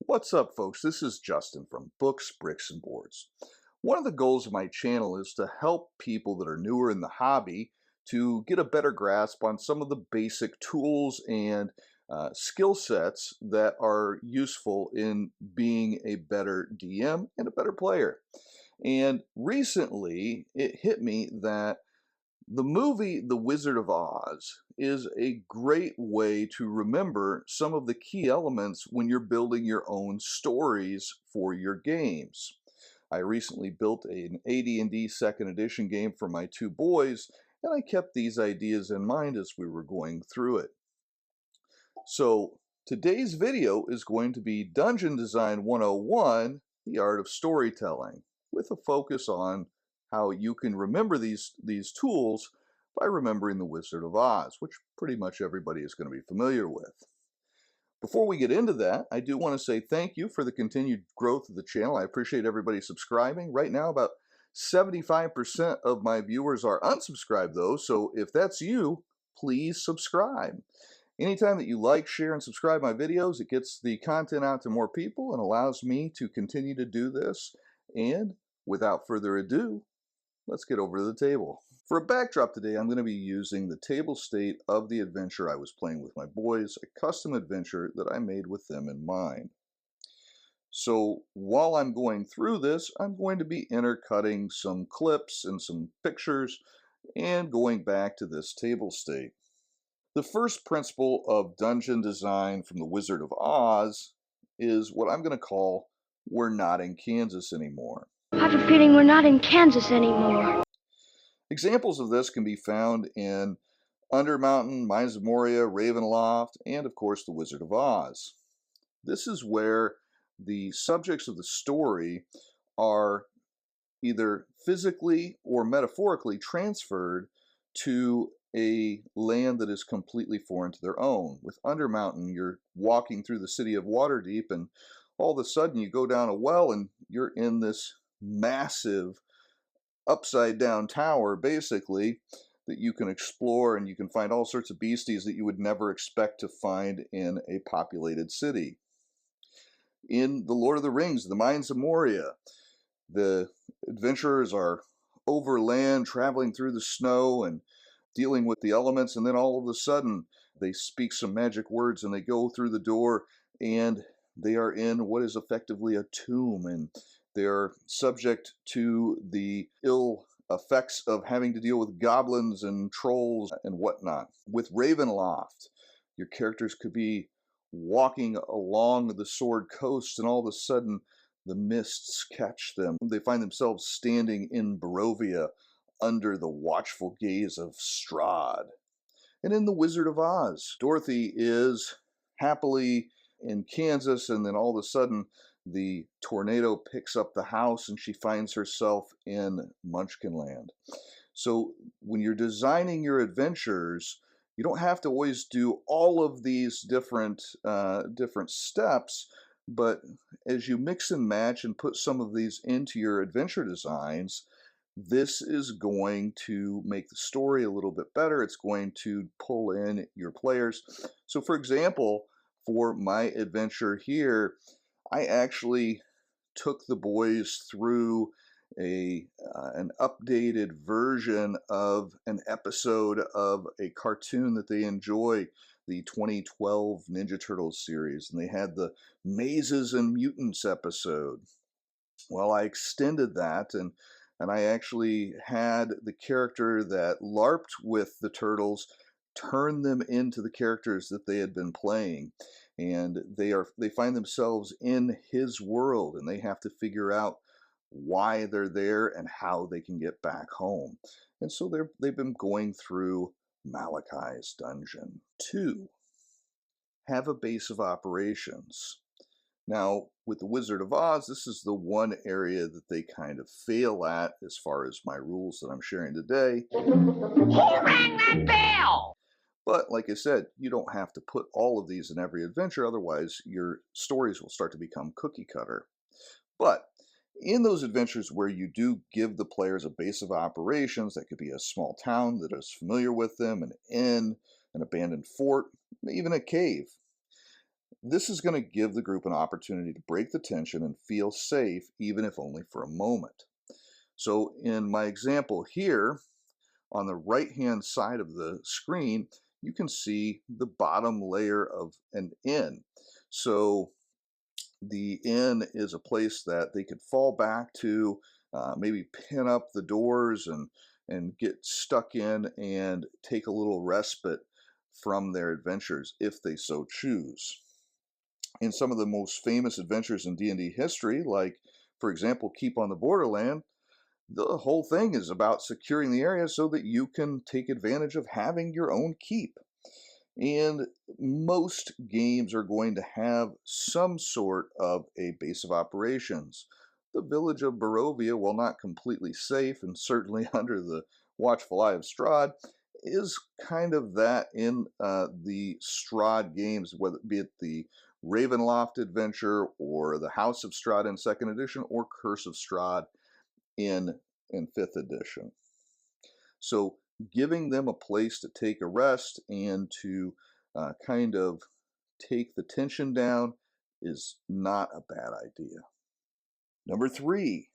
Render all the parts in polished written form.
What's up, folks? This is Justin from Books, Bricks, and Boards. One of the goals of my channel is to help people that are newer in the hobby to get a better grasp on some of the basic tools and skill sets that are useful in being a better DM and a better player. And recently, it hit me that the movie The Wizard of Oz is a great way to remember some of the key elements when you're building your own stories for your games. I recently built an AD&D second edition game for my two boys, and I kept these ideas in mind as we were going through it. So today's video is going to be Dungeon Design 101, the art of storytelling, with a focus on how you can remember these tools by remembering the Wizard of Oz, which pretty much everybody is going to be familiar with. Before we get into that, I do want to say thank you for the continued growth of the channel. I appreciate everybody subscribing. Right now, about 75% of my viewers are unsubscribed though, so if that's you, please subscribe. Anytime that you like, share, and subscribe my videos, it gets the content out to more people and allows me to continue to do this. And without further ado, let's get over to the table. For a backdrop today, I'm going to be using the table state of the adventure I was playing with my boys, a custom adventure that I made with them in mind. So while I'm going through this, I'm going to be intercutting some clips and some pictures and going back to this table state. The first principle of dungeon design from the Wizard of Oz is what I'm going to call "we're not in Kansas anymore." I have a feeling we're not in Kansas anymore. Examples of this can be found in Undermountain, Mines of Moria, Ravenloft, and of course the Wizard of Oz. This is where the subjects of the story are either physically or metaphorically transferred to a land that is completely foreign to their own. With Undermountain, you're walking through the city of Waterdeep, and all of a sudden you go down a well and you're in this massive upside down tower, basically, that you can explore, and you can find all sorts of beasties that you would never expect to find in a populated city. In The Lord of the Rings, the Mines of Moria, the adventurers are overland, traveling through the snow and dealing with the elements, and then all of a sudden they speak some magic words and they go through the door and they are in what is effectively a tomb, and they're subject to the ill effects of having to deal with goblins and trolls and whatnot. With Ravenloft, your characters could be walking along the Sword Coast, and all of a sudden the mists catch them. They find themselves standing in Barovia under the watchful gaze of Strahd. And in The Wizard of Oz, Dorothy is happily in Kansas, and then all of a sudden the tornado picks up the house and she finds herself in Munchkinland. So when you're designing your adventures, you don't have to always do all of these different steps, but as you mix and match and put some of these into your adventure designs, this is going to make the story a little bit better. It's going to pull in your players. So for example, for my adventure here, I actually took the boys through an updated version of an episode of a cartoon that they enjoy, the 2012 Ninja Turtles series, and they had the Mazes and Mutants episode. Well, I extended that, and I actually had the character that LARPed with the turtles turn them into the characters that they had been playing, and they find themselves in his world, and they have to figure out why they're there and how they can get back home. And so they've been going through Malachi's dungeon. 2, have a base of operations. Now, with the Wizard of Oz, this is the one area that they kind of fail at as far as my rules that I'm sharing today. Who rang that bell? But like I said, you don't have to put all of these in every adventure, otherwise your stories will start to become cookie cutter. But in those adventures where you do give the players a base of operations, that could be a small town that is familiar with them, an inn, an abandoned fort, even a cave. This is going to give the group an opportunity to break the tension and feel safe, even if only for a moment. So in my example here, on the right-hand side of the screen, you can see the bottom layer of an inn. So the inn is a place that they could fall back to, maybe pin up the doors and get stuck in and take a little respite from their adventures if they so choose. In some of the most famous adventures in D&D history, like for example Keep on the Borderland, the whole thing is about securing the area so that you can take advantage of having your own keep. And most games are going to have some sort of a base of operations. The village of Barovia, while not completely safe and certainly under the watchful eye of Strahd, is kind of that in the Strahd games, whether it be it the Ravenloft adventure or the House of Strahd in second edition or Curse of Strahd in fifth edition. So giving them a place to take a rest and to kind of take the tension down is not a bad idea. Number 3,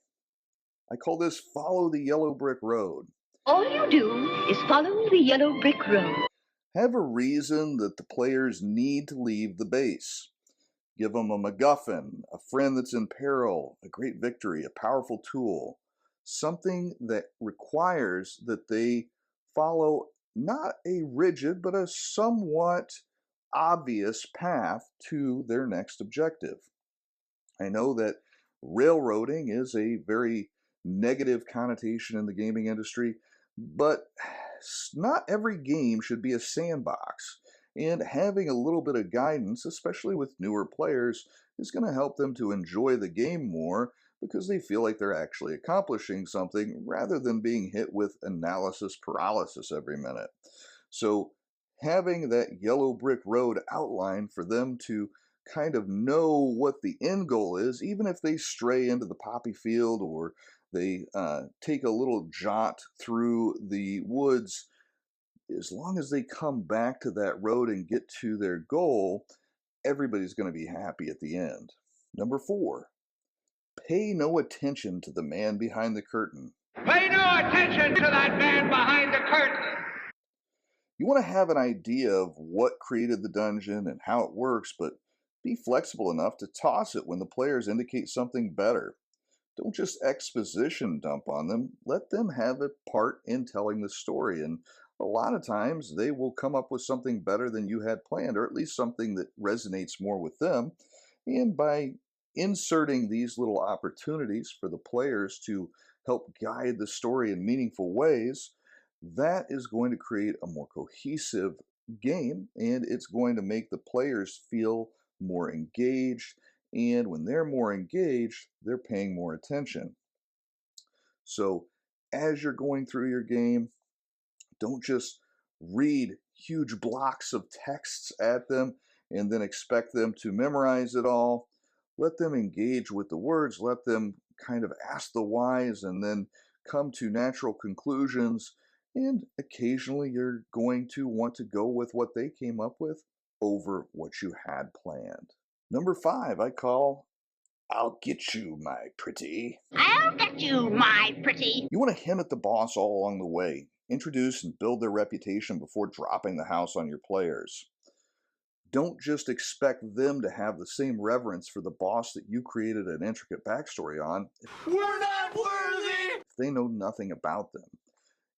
I call this follow the yellow brick road. All you do is follow the yellow brick road. Have a reason that the players need to leave the base. Give them a MacGuffin, a friend that's in peril, a great victory, a powerful tool, something that requires that they follow not a rigid but a somewhat obvious path to their next objective. I know that railroading is a very negative connotation in the gaming industry, but not every game should be a sandbox. And having a little bit of guidance, especially with newer players, is going to help them to enjoy the game more because they feel like they're actually accomplishing something rather than being hit with analysis paralysis every minute. So, having that yellow brick road outline for them to kind of know what the end goal is, even if they stray into the poppy field or they take a little jaunt through the woods, as long as they come back to that road and get to their goal, everybody's going to be happy at the end. Number 4, pay no attention to the man behind the curtain. Pay no attention to that man behind the curtain. You want to have an idea of what created the dungeon and how it works, but be flexible enough to toss it when the players indicate something better. Don't just exposition dump on them. Let them have a part in telling the story. And a lot of times they will come up with something better than you had planned, or at least something that resonates more with them. And by inserting these little opportunities for the players to help guide the story in meaningful ways, that is going to create a more cohesive game and it's going to make the players feel more engaged. And when they're more engaged, they're paying more attention. So, as you're going through your game, don't just read huge blocks of texts at them and then expect them to memorize it all. Let them engage with the words, let them kind of ask the whys and then come to natural conclusions. And occasionally you're going to want to go with what they came up with over what you had planned. Number 5, I call I'll get you, my pretty. I'll get you, my pretty. You want to hint at the boss all along the way. Introduce and build their reputation before dropping the house on your players. Don't just expect them to have the same reverence for the boss that you created an intricate backstory on. We're not worthy. If they know nothing about them.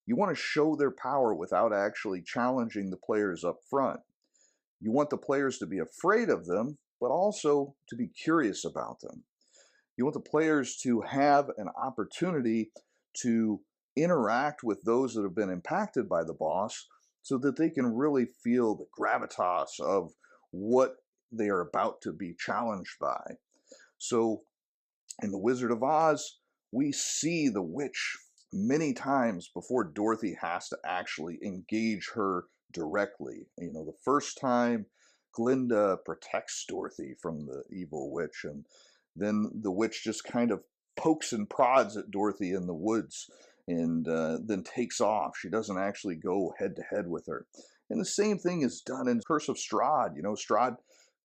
You want to show their power without actually challenging the players up front. You want the players to be afraid of them, but also to be curious about them. You want the players to have an opportunity to interact with those that have been impacted by the boss so that they can really feel the gravitas of what they are about to be challenged by. So in The Wizard of Oz, we see the witch many times before Dorothy has to actually engage her directly. You know, the first time Glinda protects Dorothy from the evil witch, and then the witch just kind of pokes and prods at Dorothy in the woods and then takes off. She doesn't actually go head to head with her. And the same thing is done in Curse of Strahd. You know, Strahd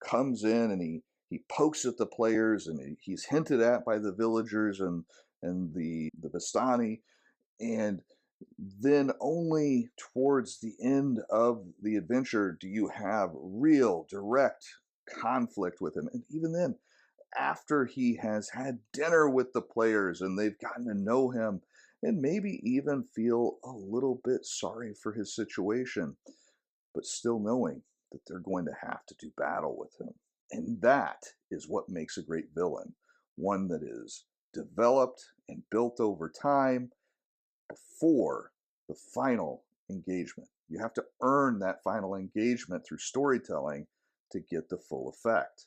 comes in and he pokes at the players, and he's hinted at by the villagers and the Vistani. And then only towards the end of the adventure do you have real direct conflict with him. And even then, after he has had dinner with the players and they've gotten to know him and maybe even feel a little bit sorry for his situation, but still knowing that they're going to have to do battle with him. And that is what makes a great villain, one that is developed and built over time before the final engagement. You have to earn that final engagement through storytelling to get the full effect.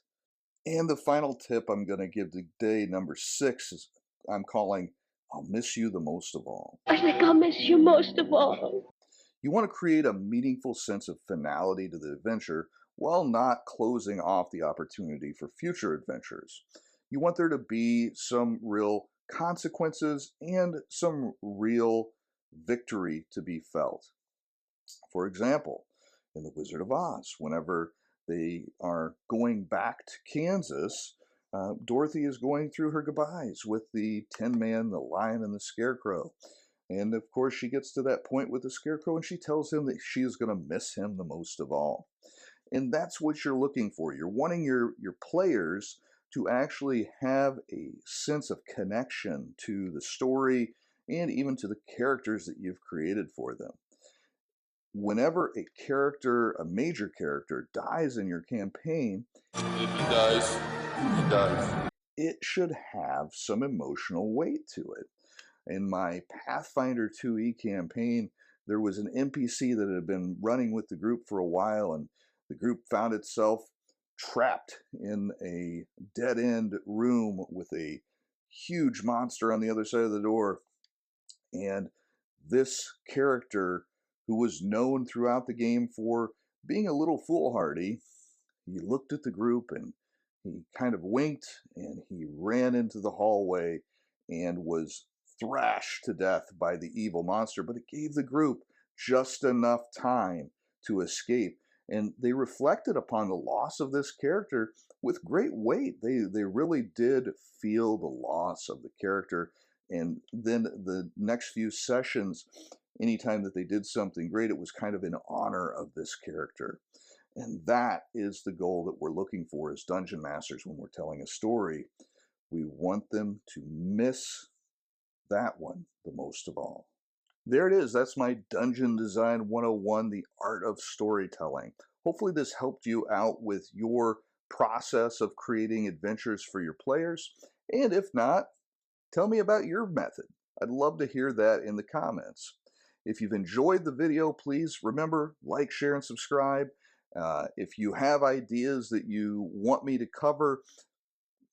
And the final tip I'm going to give today, number 6, is I'm calling I'll miss you the most of all. I think I'll miss you most of all. You want to create a meaningful sense of finality to the adventure while not closing off the opportunity for future adventures. You want there to be some real consequences and some real victory to be felt. For example, in The Wizard of Oz, whenever they are going back to Kansas, Dorothy is going through her goodbyes with the Tin Man, the Lion, and the Scarecrow. And of course, she gets to that point with the Scarecrow and she tells him that she is going to miss him the most of all. And that's what you're looking for. You're wanting your players to actually have a sense of connection to the story and even to the characters that you've created for them. Whenever a character, a major character, dies in your campaign, If he dies, he dies. it should have some emotional weight to it. In my Pathfinder 2e campaign, there was an NPC that had been running with the group for a while, and the group found itself trapped in a dead end room with a huge monster on the other side of the door. And this character, who was known throughout the game for being a little foolhardy, he looked at the group and he kind of winked and he ran into the hallway and was thrashed to death by the evil monster. But it gave the group just enough time to escape. And they reflected upon the loss of this character with great weight. They really did feel the loss of the character. And then the next few sessions, anytime that they did something great, it was kind of in honor of this character. And that is the goal that we're looking for as dungeon masters when we're telling a story. We want them to miss that one the most of all. There it is. That's my Dungeon Design 101, the art of storytelling. Hopefully this helped you out with your process of creating adventures for your players. And if not, tell me about your method. I'd love to hear that in the comments. If you've enjoyed the video, please remember, like, share, and subscribe. If you have ideas that you want me to cover,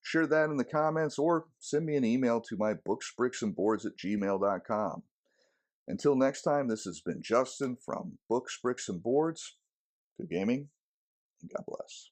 share that in the comments or send me an email to my booksbricksandboards@gmail.com. Until next time, this has been Justin from Books, Bricks, and Boards. Good gaming, and God bless.